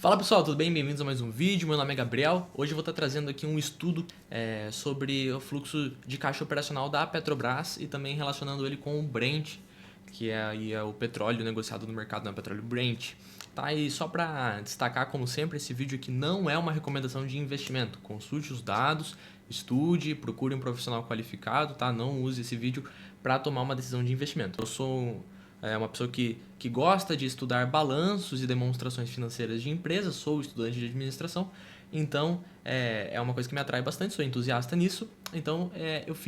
Fala pessoal, tudo bem? Bem-vindos a mais um vídeo, meu nome é Gabriel. Hoje eu vou estar trazendo aqui um estudo sobre o fluxo de caixa operacional da Petrobras e também relacionando ele com o Brent, que é o petróleo negociado no mercado, o petróleo Brent. Tá, e só para destacar, como sempre, esse vídeo aqui não é uma recomendação de investimento. Consulte os dados, estude, procure um profissional qualificado, tá? Não use esse vídeo para tomar uma decisão de investimento. Eu sou uma pessoa que gosta de estudar balanços e demonstrações financeiras de empresas, sou estudante de administração, então é uma coisa que me atrai bastante, sou entusiasta nisso, então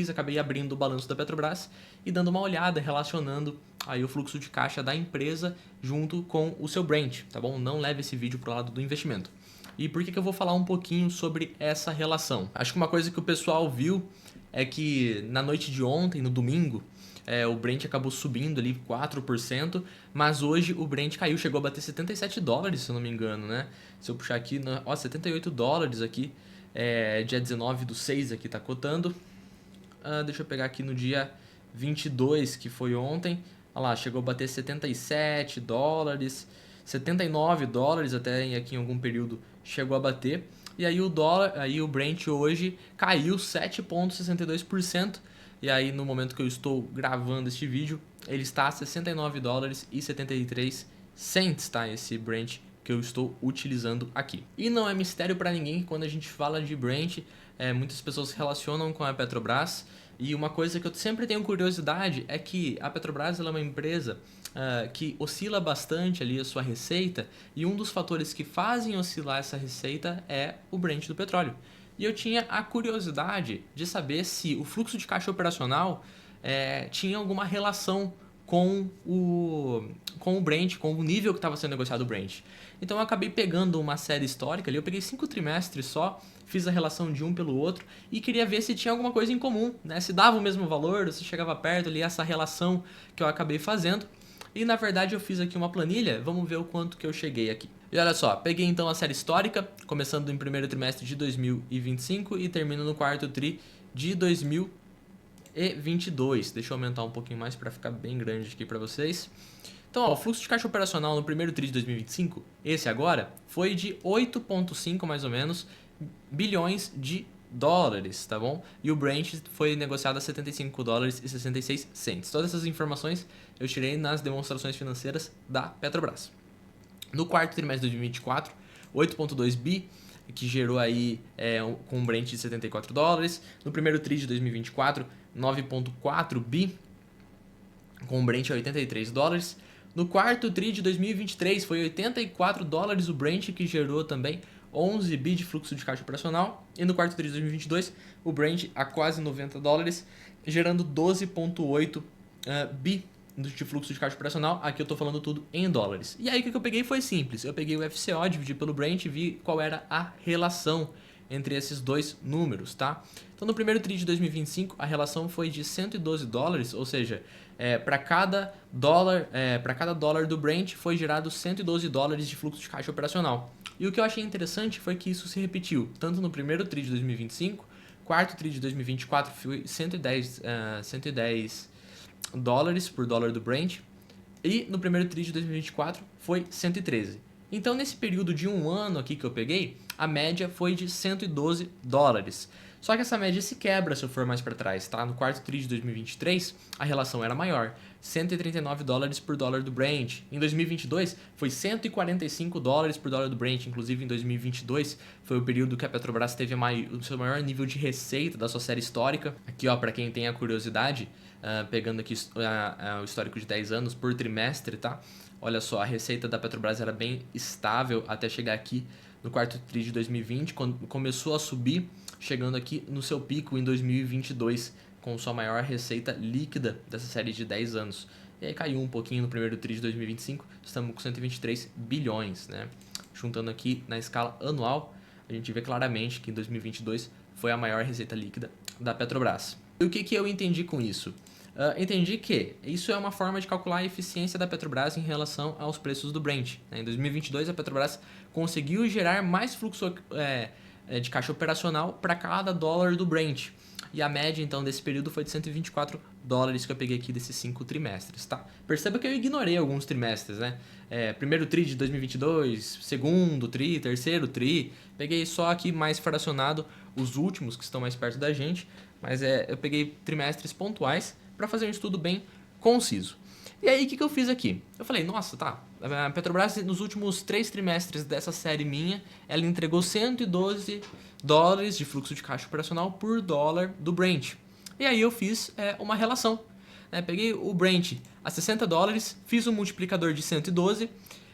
acabei abrindo o balanço da Petrobras e dando uma olhada, relacionando aí o fluxo de caixa da empresa junto com o seu Brent, tá bom? Não leve esse vídeo para o lado do investimento. E por que eu vou falar um pouquinho sobre essa relação? Acho que uma coisa que o pessoal viu é que na noite de ontem, no domingo, o Brent acabou subindo ali 4%, mas hoje o Brent caiu, chegou a bater 77 dólares, se eu não me engano, né? Se eu puxar aqui, 78 dólares aqui, dia 19/6 aqui tá cotando. Deixa eu pegar aqui no dia 22, que foi ontem, olha lá, chegou a bater 77 dólares, 79 dólares até aqui em algum período chegou a bater. E aí o Brent hoje caiu 7,62%. E aí no momento que eu estou gravando este vídeo, ele está a 69 dólares e 73 cents, tá? Esse Brent que eu estou utilizando aqui. E não é mistério para ninguém que quando a gente fala de Brent, muitas pessoas se relacionam com a Petrobras. E uma coisa que eu sempre tenho curiosidade é que a Petrobras ela é uma empresa que oscila bastante ali a sua receita, e um dos fatores que fazem oscilar essa receita é o Brent do petróleo. E eu tinha a curiosidade de saber se o fluxo de caixa operacional tinha alguma relação com o Brent, com o nível que estava sendo negociado o Brent. Então eu acabei pegando uma série histórica ali, eu peguei 5 trimestres só, fiz a relação de um pelo outro e queria ver se tinha alguma coisa em comum, né? Se dava o mesmo valor, se chegava perto ali, essa relação que eu acabei fazendo. E na verdade eu fiz aqui uma planilha, vamos ver o quanto que eu cheguei aqui. E olha só, peguei então a série histórica, começando no primeiro trimestre de 2025 e termino no quarto tri de 2022. Deixa eu aumentar um pouquinho mais para ficar bem grande aqui para vocês. Então, ó, o fluxo de caixa operacional no primeiro tri de 2025, esse agora, foi de 8,5 mais ou menos bilhões de dólares, tá bom? E o Brent foi negociado a 75 dólares e 66 cents. Todas essas informações eu tirei nas demonstrações financeiras da Petrobras. No quarto trimestre de 2024, 8,2 bi, que gerou aí com um Brent de 74 dólares. No primeiro tri de 2024, 9,4 bi, com um Brent a 83 dólares. No quarto tri de 2023, foi 84 dólares o Brent, que gerou também 11 bi de fluxo de caixa operacional. E no quarto tri de 2022, o Brent a quase 90 dólares, gerando 12,8 bi de fluxo de caixa operacional. Aqui eu estou falando tudo em dólares. E aí o que eu peguei foi simples. Eu peguei o FCO, dividi pelo Brent e vi qual era a relação entre esses dois números, tá? Então no primeiro tri de 2025 a relação foi de 112 dólares, ou seja, para cada dólar do Brent foi gerado 112 dólares de fluxo de caixa operacional. E o que eu achei interessante foi que isso se repetiu tanto no primeiro tri de 2025, quarto tri de 2024 foi 110 dólares por dólar do Brent, e no primeiro tri de 2024 foi 113. Então nesse período de um ano aqui que eu peguei, a média foi de 112 dólares. Só que essa média se quebra se eu for mais para trás, tá? No quarto tri de 2023, a relação era maior, 139 dólares por dólar do Brent. Em 2022, foi 145 dólares por dólar do Brent. Inclusive, em 2022, foi o período que a Petrobras teve o seu maior nível de receita da sua série histórica. Aqui, ó, para quem tem a curiosidade, pegando aqui o histórico de 10 anos por trimestre, tá? Olha só, a receita da Petrobras era bem estável até chegar aqui no quarto tri de 2020, quando começou a subir, chegando aqui no seu pico em 2022, com sua maior receita líquida dessa série de 10 anos. E aí caiu um pouquinho no primeiro tri de 2025, estamos com 123 bilhões, né? Juntando aqui na escala anual, a gente vê claramente que em 2022 foi a maior receita líquida da Petrobras. E o que eu entendi com isso? Entendi que isso é uma forma de calcular a eficiência da Petrobras em relação aos preços do Brent. Em 2022, a Petrobras conseguiu gerar mais fluxo de caixa operacional para cada dólar do Brent. E a média, então, desse período foi de 124 dólares que eu peguei aqui desses 5 trimestres, tá? Perceba que eu ignorei alguns trimestres, né? Primeiro tri de 2022, segundo tri, terceiro tri. Peguei só aqui mais fracionado os últimos que estão mais perto da gente. Mas eu peguei trimestres pontuais para fazer um estudo bem conciso. E aí, o que eu fiz aqui? Eu falei, nossa, tá, a Petrobras nos últimos 3 trimestres dessa série minha, ela entregou 112 dólares de fluxo de caixa operacional por dólar do Brent. E aí eu fiz uma relação. Peguei o Brent a 60 dólares, fiz um multiplicador de 112,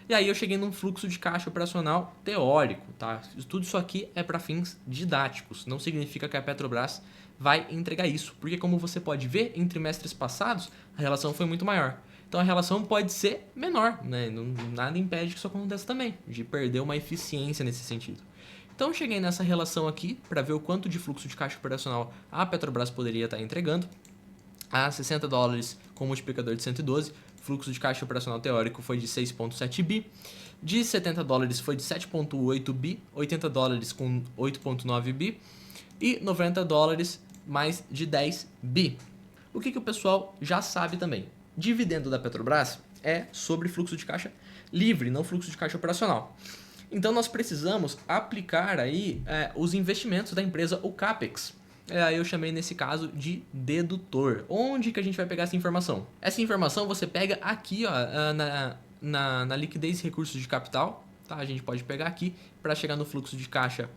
e aí eu cheguei num fluxo de caixa operacional teórico. Tá? Tudo isso aqui é para fins didáticos, não significa que a Petrobras vai entregar isso, porque como você pode ver, em trimestres passados, a relação foi muito maior. Então a relação pode ser menor, né? Nada impede que isso aconteça também, de perder uma eficiência nesse sentido. Então eu cheguei nessa relação aqui para ver o quanto de fluxo de caixa operacional a Petrobras poderia estar entregando. A 60 dólares com multiplicador de 112, fluxo de caixa operacional teórico foi de 6,7 bi. De 70 dólares foi de 7,8 bi, 80 dólares com 8,9 bi e 90 dólares mais de 10 bi. O que o pessoal já sabe também? Dividendo da Petrobras é sobre fluxo de caixa livre, não fluxo de caixa operacional. Então nós precisamos aplicar aí os investimentos da empresa, o CAPEX. Eu chamei nesse caso de dedutor. Onde que a gente vai pegar essa informação? Essa informação você pega aqui ó, na liquidez e recursos de capital. Tá? A gente pode pegar aqui para chegar no fluxo de caixa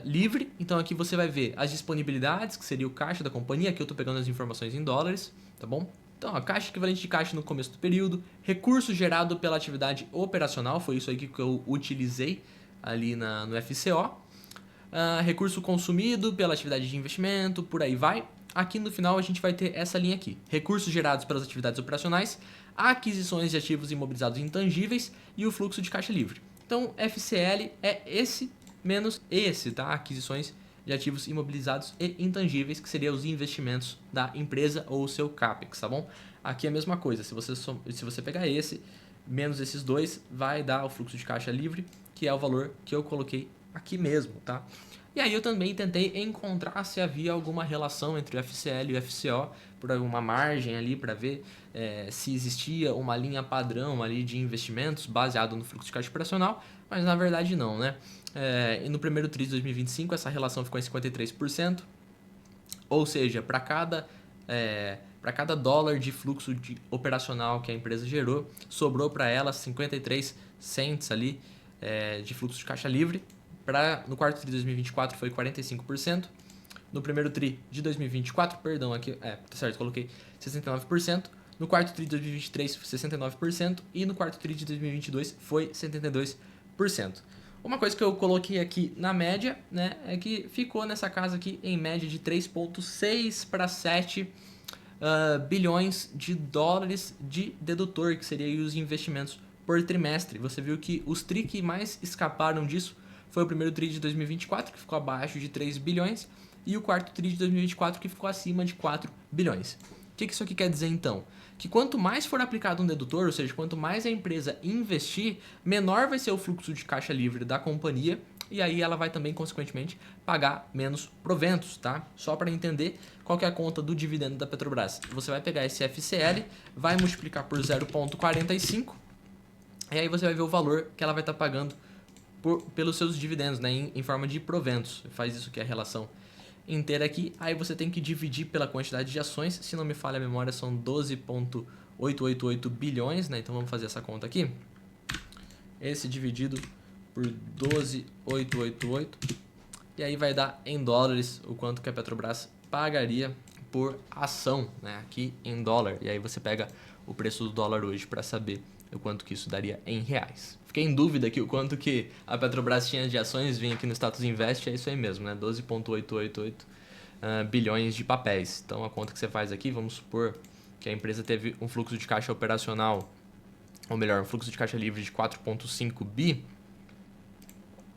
livre. Então aqui você vai ver as disponibilidades, que seria o caixa da companhia. Aqui eu estou pegando as informações em dólares, tá bom? Então, a caixa equivalente de caixa no começo do período, recurso gerado pela atividade operacional, foi isso aí que eu utilizei ali no FCO, recurso consumido pela atividade de investimento, por aí vai. Aqui no final a gente vai ter essa linha aqui, recursos gerados pelas atividades operacionais, aquisições de ativos imobilizados intangíveis e o fluxo de caixa livre. Então, FCL é esse menos esse, tá? Aquisições de ativos imobilizados e intangíveis, que seriam os investimentos da empresa ou o seu CAPEX, tá bom? Aqui é a mesma coisa, se você pegar esse, menos esses dois, vai dar o fluxo de caixa livre, que é o valor que eu coloquei aqui mesmo, tá? E aí eu também tentei encontrar se havia alguma relação entre o FCL e o FCO, por alguma margem ali para ver se existia uma linha padrão ali de investimentos baseado no fluxo de caixa operacional, mas na verdade não, né? E no primeiro tri de 2025 essa relação ficou em 53%, ou seja, para cada dólar de fluxo operacional que a empresa gerou, sobrou para ela 53 cents ali de fluxo de caixa livre. No quarto tri de 2024 foi 45%. No primeiro tri de 2024, perdão, aqui, tá certo, coloquei 69%. No quarto tri de 2023 foi 69%. E no quarto tri de 2022 foi 72%. Uma coisa que eu coloquei aqui na média, né, é que ficou nessa casa aqui em média de 3,6 para 7 bilhões de dólares de dedutor, que seria os investimentos por trimestre. Você viu que os tri que mais escaparam disso foi o primeiro tri de 2024, que ficou abaixo de 3 bilhões, e o quarto tri de 2024, que ficou acima de 4 bilhões. O que isso aqui quer dizer, então? Que quanto mais for aplicado um dedutor, ou seja, quanto mais a empresa investir, menor vai ser o fluxo de caixa livre da companhia, e aí ela vai também, consequentemente, pagar menos proventos, tá? Só para entender qual que é a conta do dividendo da Petrobras. Você vai pegar esse FCL, vai multiplicar por 0,45, e aí você vai ver o valor que ela vai estar pagando pelos seus dividendos, né, em forma de proventos. Faz isso que é a relação inteira aqui. Aí você tem que dividir pela quantidade de ações. Se não me falha a memória, são 12,888 bilhões, né? Então vamos fazer essa conta aqui. Esse dividido por 12,888. E aí vai dar em dólares o quanto que a Petrobras pagaria por ação, né, aqui em dólar. E aí você pega o preço do dólar hoje para saber o quanto que isso daria em reais. Fiquei em dúvida aqui o quanto que a Petrobras tinha de ações, vim aqui no Status Invest, é isso aí mesmo, né? 12,888 bilhões de papéis. Então a conta que você faz aqui, vamos supor que a empresa teve um fluxo de caixa operacional, ou melhor, um fluxo de caixa livre de 4,5 bi,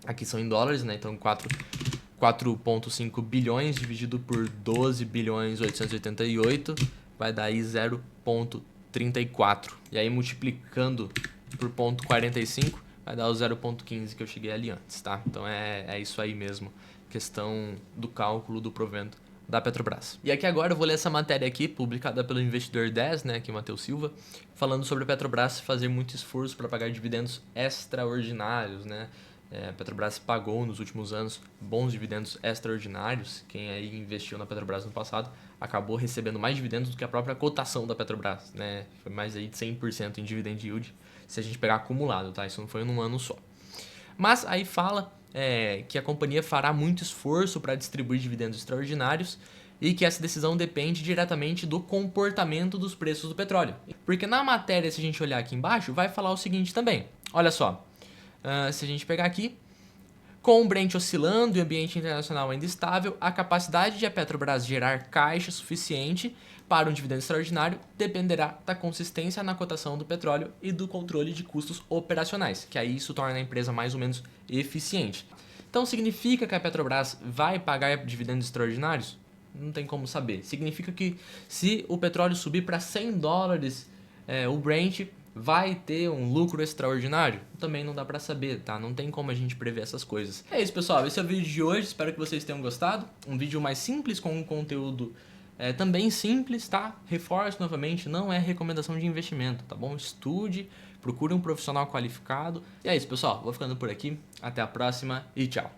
aqui são em dólares, né? Então 4,5 bilhões dividido por 12 bilhões 888 vai dar aí 0,34. E aí multiplicando por 0,45 vai dar o 0,15 que eu cheguei ali antes, tá? Então é isso aí mesmo, questão do cálculo do provento da Petrobras. E aqui agora eu vou ler essa matéria aqui, publicada pelo Investidor 10, né, que é Matheus Silva, falando sobre a Petrobras fazer muito esforço para pagar dividendos extraordinários, né? A Petrobras pagou nos últimos anos bons dividendos extraordinários. Quem aí investiu na Petrobras no passado acabou recebendo mais dividendos do que a própria cotação da Petrobras, né? Foi mais aí de 100% em dividend yield, se a gente pegar acumulado, tá? Isso não foi num ano só. Mas aí fala que a companhia fará muito esforço para distribuir dividendos extraordinários e que essa decisão depende diretamente do comportamento dos preços do petróleo. Porque na matéria, se a gente olhar aqui embaixo, vai falar o seguinte também. Olha só, se a gente pegar aqui, com o Brent oscilando e o ambiente internacional ainda estável, a capacidade de a Petrobras gerar caixa suficiente para um dividendo extraordinário dependerá da consistência na cotação do petróleo e do controle de custos operacionais, que aí isso torna a empresa mais ou menos eficiente. Então significa que a Petrobras vai pagar dividendos extraordinários? Não tem como saber. Significa que se o petróleo subir para $100, o Brent vai ter um lucro extraordinário? Também não dá pra saber, tá? Não tem como a gente prever essas coisas. É isso, pessoal. Esse é o vídeo de hoje. Espero que vocês tenham gostado. Um vídeo mais simples, com um conteúdo também simples, tá? Reforço novamente, não é recomendação de investimento, tá bom? Estude, procure um profissional qualificado. E é isso, pessoal. Vou ficando por aqui. Até a próxima e tchau.